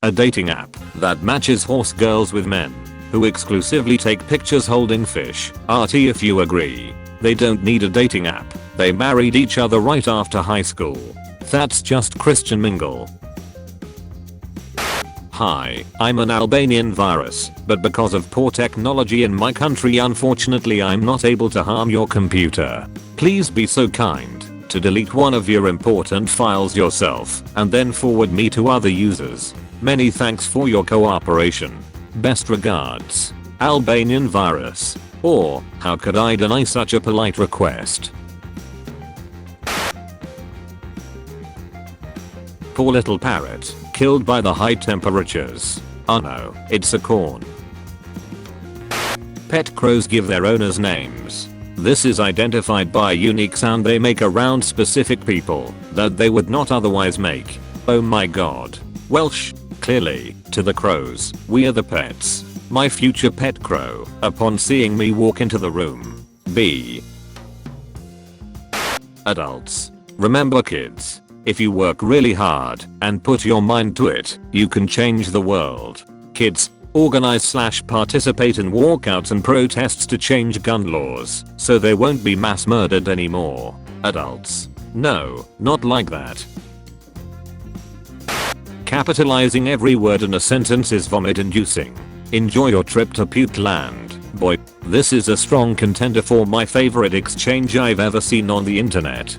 A dating app that matches horse girls with men who exclusively take pictures holding fish. RT if you agree. They don't need a dating app. They married each other right after high school. That's just Christian mingle. Hi, I'm an Albanian virus, but because of poor technology in my country unfortunately I'm not able to harm your computer. Please be so kind to delete one of your important files yourself and then forward me to other users. Many thanks for your cooperation. Best regards, Albanian virus. Or, how could I deny such a polite request? Poor little parrot, killed by the high temperatures. Oh no, it's a corn. Pet crows give their owners names. This is identified by a unique sound they make around specific people that they would not otherwise make. Oh my god. Welsh, clearly, to the crows, we are the pets. My future pet crow, upon seeing me walk into the room. B. Adults. Remember kids. If you work really hard and put your mind to it, you can change the world. Kids, organize/participate in walkouts and protests to change gun laws so they won't be mass murdered anymore. Adults. No, not like that. Capitalizing every word in a sentence is vomit inducing. Enjoy your trip to Puke Land. Boy, this is a strong contender for my favorite exchange I've ever seen on the internet.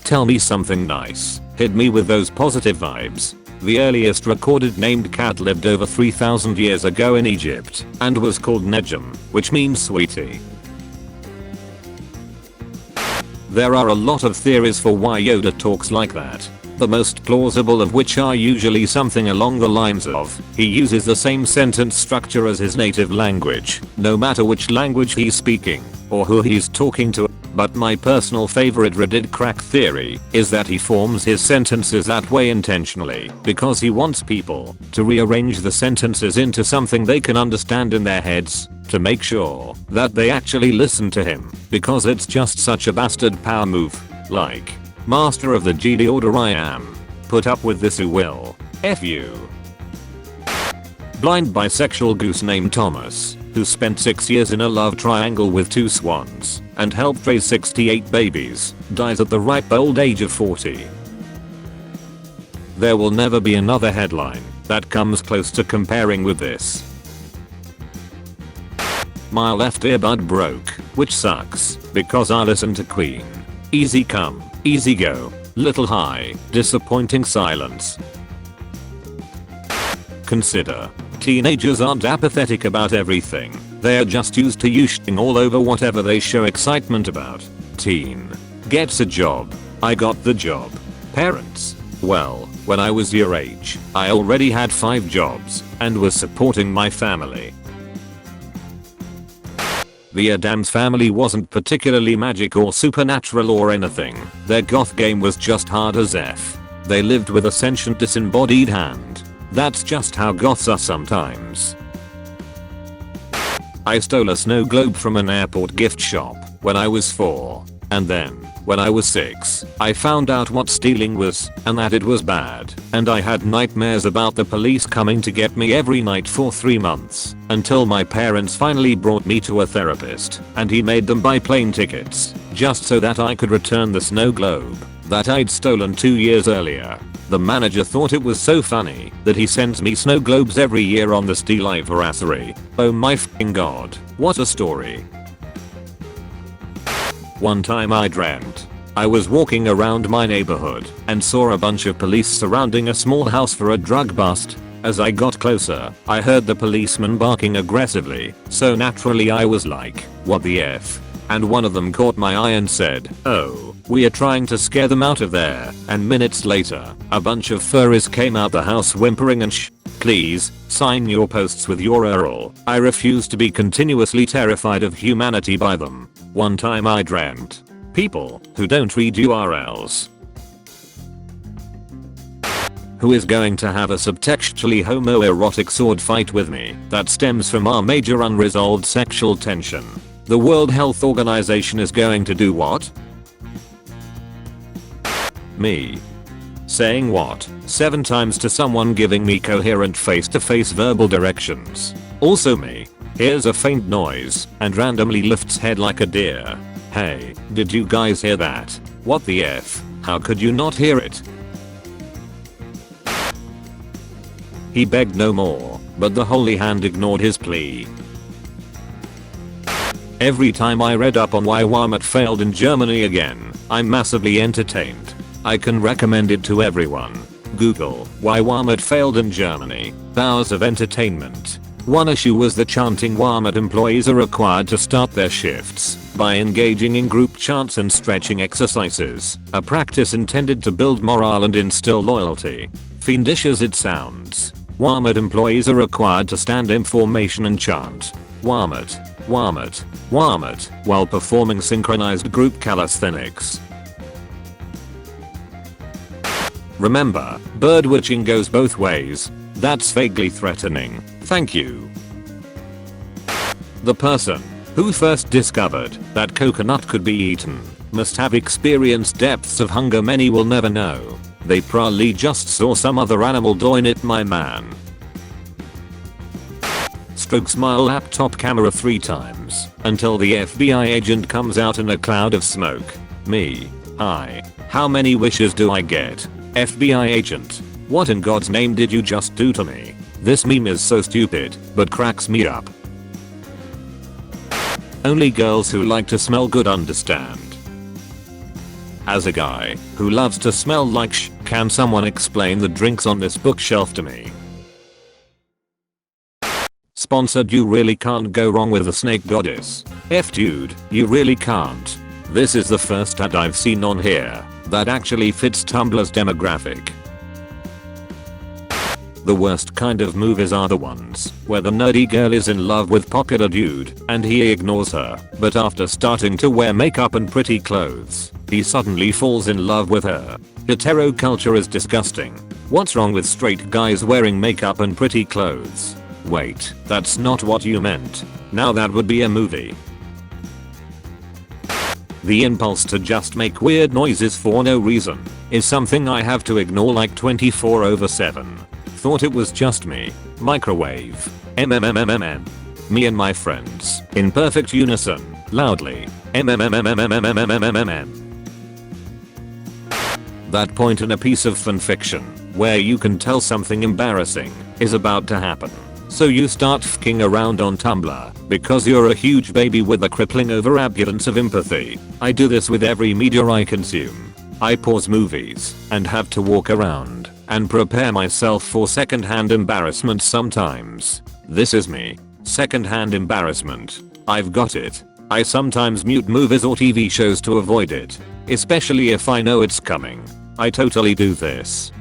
Tell me something nice. Hit me with those positive vibes. The earliest recorded named cat lived over 3,000 years ago in Egypt and was called Nejum, which means sweetie. There are a lot of theories for why Yoda talks like that. The most plausible of which are usually something along the lines of, he uses the same sentence structure as his native language, no matter which language he's speaking, or who he's talking to. But my personal favorite Reddit crack theory is that he forms his sentences that way intentionally because he wants people to rearrange the sentences into something they can understand in their heads to make sure that they actually listen to him, because it's just such a bastard power move. Like, master of the Jedi Order I am. Put up with this who will. F you. Blind bisexual goose named Thomas, who spent 6 years in a love triangle with 2 swans and helped raise 68 babies, dies at the ripe old age of 40. There will never be another headline that comes close to comparing with this. My left earbud broke, which sucks, because I listen to Queen. Easy come, easy go, little high, disappointing silence. Consider. Teenagers aren't apathetic about everything. They are just used to you shitting all over whatever they show excitement about. Teen. Gets a job. I got the job. Parents. Well, when I was your age, I already had 5 jobs and was supporting my family. The Addams family wasn't particularly magic or supernatural or anything. Their goth game was just hard as F. They lived with a sentient disembodied hand. That's just how goths are sometimes. I stole a snow globe from an airport gift shop when I was 4. And then, when I was 6, I found out what stealing was and that it was bad. And I had nightmares about the police coming to get me every night for 3 months. Until my parents finally brought me to a therapist and he made them buy plane tickets just so that I could return the snow globe that I'd stolen 2 years earlier. The manager thought it was so funny that he sends me snow globes every year on the steal anniversary. Oh my f***ing god, what a story. One time I dreamt I was walking around my neighborhood and saw a bunch of police surrounding a small house for a drug bust. As I got closer, I heard the policeman barking aggressively, so naturally I was like, what the f? And one of them caught my eye and said, oh, we are trying to scare them out of there. And minutes later, a bunch of furries came out the house whimpering and please, sign your posts with your URL. I refuse to be continuously terrified of humanity by them. One time I dreamt. People who don't read URLs. Who is going to have a subtextually homoerotic sword fight with me that stems from our major unresolved sexual tension? The World Health Organization is going to do what? Me. Saying what? 7 times to someone giving me coherent face-to-face verbal directions. Also me. Hears a faint noise and randomly lifts head like a deer. Hey, did you guys hear that? What the F? How could you not hear it? He begged no more, but the Holy Hand ignored his plea. Every time I read up on why Walmart failed in Germany again, I'm massively entertained. I can recommend it to everyone. Google why Walmart failed in Germany. Hours of entertainment. One issue was the chanting. Walmart employees are required to start their shifts by engaging in group chants and stretching exercises, a practice intended to build morale and instill loyalty. Fiendish as it sounds, Walmart employees are required to stand in formation and chant Walmart, Walmart, Walmart while performing synchronized group calisthenics. Remember, bird-witching goes both ways. That's vaguely threatening. Thank you. The person who first discovered that coconut could be eaten must have experienced depths of hunger many will never know. They probably just saw some other animal doing it, my man. Stroke smile laptop camera 3 times until the FBI agent comes out in a cloud of smoke. Me. Hi. How many wishes do I get? FBI agent. What in God's name did you just do to me? This meme is so stupid, but cracks me up. Only girls who like to smell good understand. As a guy who loves to smell like can someone explain the drinks on this bookshelf to me? Sponsored. You really can't go wrong with the snake goddess. Dude, you really can't. This is the first ad I've seen on here that actually fits Tumblr's demographic. The worst kind of movies are the ones where the nerdy girl is in love with popular dude and he ignores her, but after starting to wear makeup and pretty clothes, he suddenly falls in love with her. Hetero culture is disgusting. What's wrong with straight guys wearing makeup and pretty clothes? Wait, that's not what you meant. Now that would be a movie. The impulse to just make weird noises for no reason is something I have to ignore like 24/7. Thought it was just me. Microwave. MMMMMM. Me and my friends, in perfect unison, loudly. MMMMMMMMMMM. That point in a piece of fanfiction where you can tell something embarrassing is about to happen. So you start f***ing around on Tumblr because you're a huge baby with a crippling overabundance of empathy. I do this with every media I consume. I pause movies and have to walk around and prepare myself for secondhand embarrassment sometimes. This is me. Secondhand embarrassment. I've got it. I sometimes mute movies or TV shows to avoid it, especially if I know it's coming. I totally do this.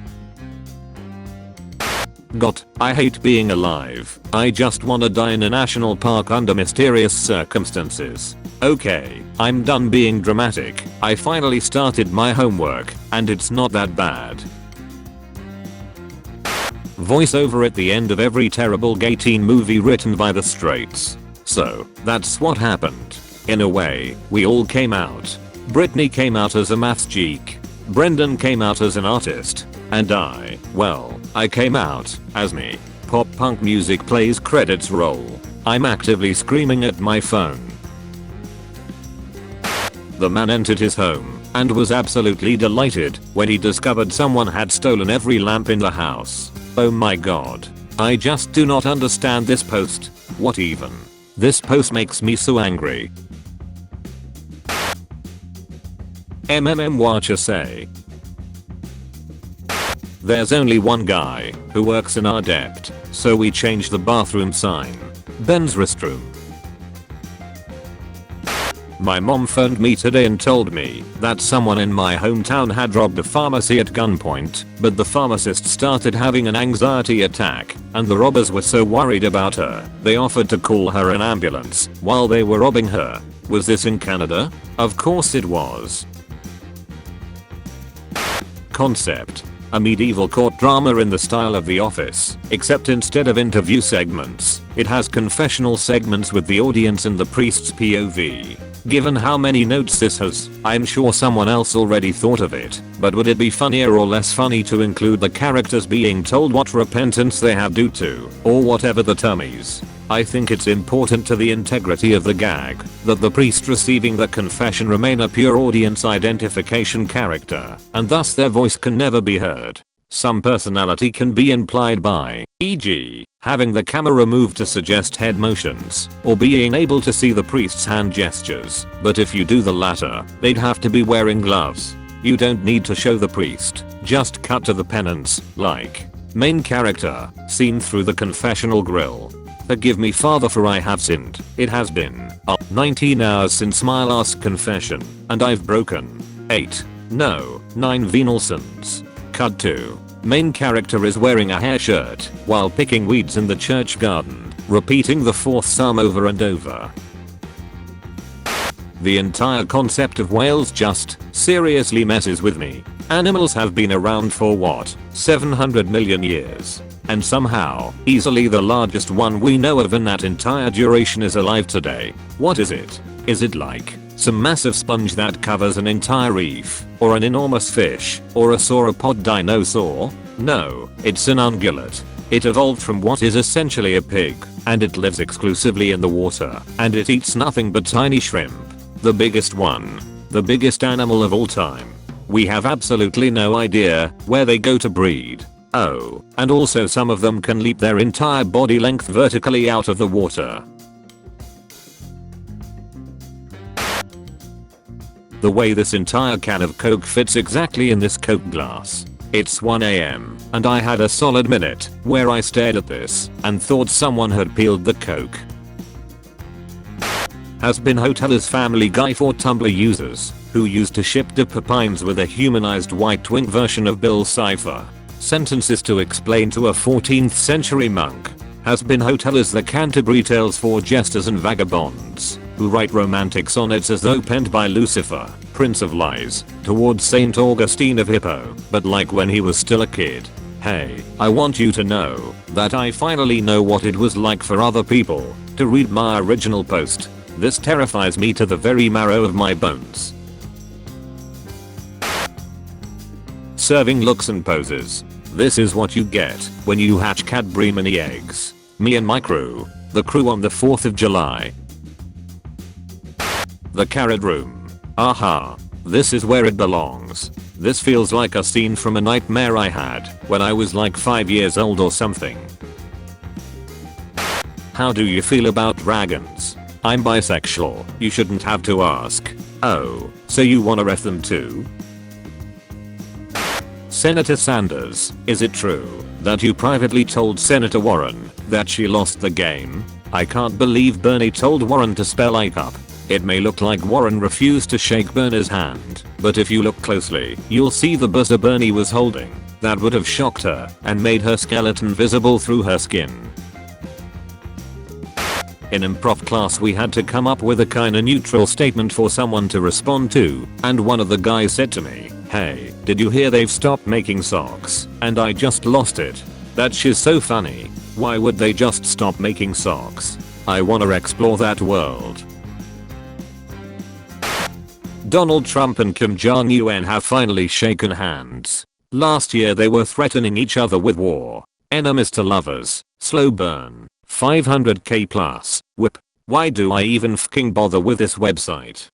Goth, I hate being alive. I just wanna die in a national park under mysterious circumstances. Okay, I'm done being dramatic. I finally started my homework, and it's not that bad. Voiceover at the end of every terrible gay teen movie written by the straights. So, that's what happened. In a way, we all came out. Brittany came out as a maths geek. Brendan came out as an artist. And I came out as me. Pop punk music plays, credits roll. I'm actively screaming at my phone. The man entered his home and was absolutely delighted when he discovered someone had stolen every lamp in the house. Oh my god. I just do not understand this post. What even? This post makes me so angry. Watcher say. There's only one guy who works in our dept, so we changed the bathroom sign. Ben's restroom. My mom phoned me today and told me that someone in my hometown had robbed a pharmacy at gunpoint, but the pharmacist started having an anxiety attack, and the robbers were so worried about her, they offered to call her an ambulance while they were robbing her. Was this in Canada? Of course it was. Concept. A medieval court drama in the style of The Office, except instead of interview segments, it has confessional segments with the audience and the priest's POV. Given how many notes this has, I'm sure someone else already thought of it, but would it be funnier or less funny to include the characters being told what repentance they have due to, or whatever the term is? I think it's important to the integrity of the gag that the priest receiving the confession remain a pure audience identification character, and thus their voice can never be heard. Some personality can be implied by, e.g., having the camera moved to suggest head motions, or being able to see the priest's hand gestures, but if you do the latter, they'd have to be wearing gloves. You don't need to show the priest, just cut to the penance, like, main character, seen through the confessional grill. Forgive me Father for I have sinned. It has been 19 hours since my last confession, and I've broken 9 venal sins. Cut to. Main character is wearing a hair shirt while picking weeds in the church garden, repeating the 4th psalm over and over. The entire concept of whales just seriously messes with me. Animals have been around for what, 700 million years? And somehow, easily the largest one we know of in that entire duration is alive today. What is it? Is it like some massive sponge that covers an entire reef, or an enormous fish, or a sauropod dinosaur? No, it's an ungulate. It evolved from what is essentially a pig, and it lives exclusively in the water, and it eats nothing but tiny shrimp. The biggest one. The biggest animal of all time. We have absolutely no idea where they go to breed. Oh, and also some of them can leap their entire body length vertically out of the water. The way this entire can of Coke fits exactly in this Coke glass. It's 1 AM, and I had a solid minute where I stared at this and thought someone had peeled the Coke. Has been Hoteller's Family Guy for Tumblr users who used to ship dipper pines with a humanized white twink version of Bill's cipher. Sentences to explain to a 14th century monk. Has been Hoteller's The Canterbury Tales for Jesters and Vagabonds, who write romantic sonnets as though penned by Lucifer, Prince of Lies, towards Saint Augustine of Hippo, but like when he was still a kid. Hey, I want you to know that I finally know what it was like for other people to read my original post. This terrifies me to the very marrow of my bones. Serving looks and poses. This is what you get when you hatch Cadbury mini eggs. Me and my crew. The crew on the 4th of July. The carrot room. Aha. This is where it belongs. This feels like a scene from a nightmare I had when I was like 5 years old or something. How do you feel about dragons? I'm bisexual. You shouldn't have to ask. Oh, so you wanna ref them too? Senator Sanders, is it true that you privately told Senator Warren that she lost the game? I can't believe Bernie told Warren to spell "ike" up. It may look like Warren refused to shake Bernie's hand, but if you look closely, you'll see the buzzer Bernie was holding. That would have shocked her and made her skeleton visible through her skin. In improv class we had to come up with a kinda neutral statement for someone to respond to, and one of the guys said to me, "Hey, did you hear they've stopped making socks?" And I just lost it. That shit's so funny. Why would they just stop making socks? I wanna explore that world. Donald Trump and Kim Jong-un have finally shaken hands. Last year they were threatening each other with war. Enemies to lovers. Slow burn. 500k plus. Whip. Why do I even fucking bother with this website?